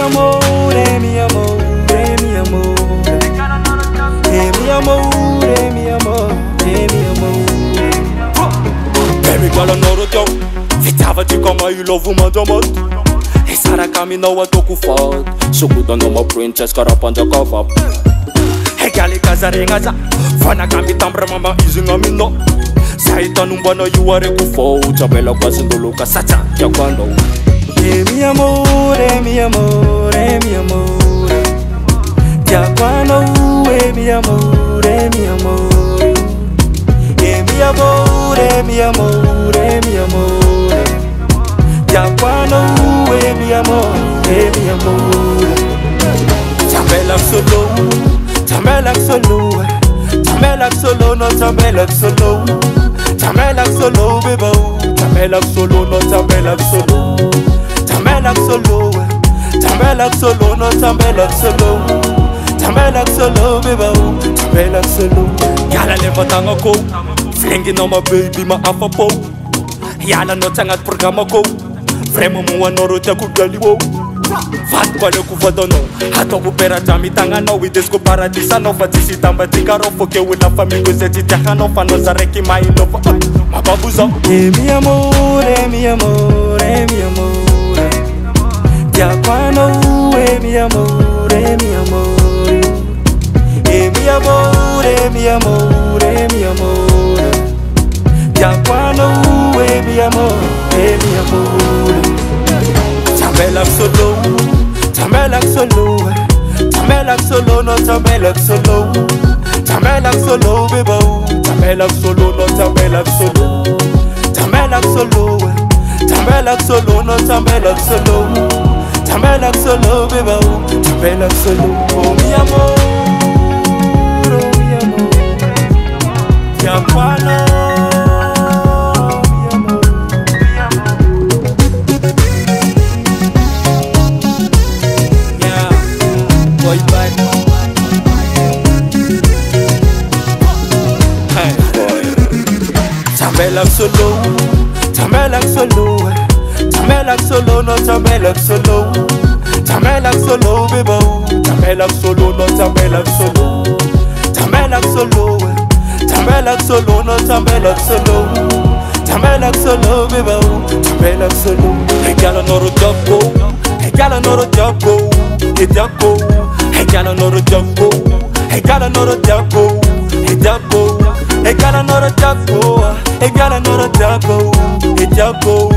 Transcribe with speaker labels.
Speaker 1: amore, mi amore, mi amore. Mi amore, mi amore, mi amore. Baby girl, I know the joke. Vitava de como you love uma domot. E sara caminhou a toco fat. So good on my princess, carapanja cover. Hey gali kazarenga za. Fana kami tambra mama using a mino. Saita numbana you are a kufo. Tabela kwazindolo kasata ya kwando. Mi amore, mi amore, mi amore. Ya kwando mi amore, mi amore. Mi amore, mi amore, mi amore. Ya kwando mi amore, mi amore. Tamela solo, tamela solo, tamela solo, no tamela solo, tamela solo, bebo, tamela solo, no tamela solo, tamela solo, tamela solo, no tamela solo, tamela solo, bebo, tamela solo. Yala levantanga ko, flingi no my baby ma afapo. Yala no tangat programa ko, fremo mo anoro te kugali wo. Vat kwale kuvodono hato kupera jami tangano we disco paradisa no fatisi tamba tikaro foke wila famigo zeti jahano fano zareki mai no mababuzo. Mi amore, mi amore, mi amore. Ya kwano mi amore, mi amore. Mi amore, mi amore, mi amore. Ya kwano mi amore, mi amore. Tamela solo, tamela solo, tamela solo, no tamela solo, tamela solo, bebo, tamela solo, no tamela solo, tamela solo, tamela solo, no tamela solo, tamela solo, bebo, tamela solo. Oh mi amor, ya cuando. Tamela solo, tamela solo, tamela solo, no tamela solo, tamela solo, bebo, tamela solo, no tamela solo, tamela solo, tamela solo, no tamela solo, tamela solo, bebo, tamela solo. Hey gala no rojako, hey gala no rojako, hey jako, hey gala no rojako, hey gala no rojako, hey jako. Hey, girl, I know the jago. Hey, girl, I know the jago. Hey, jago.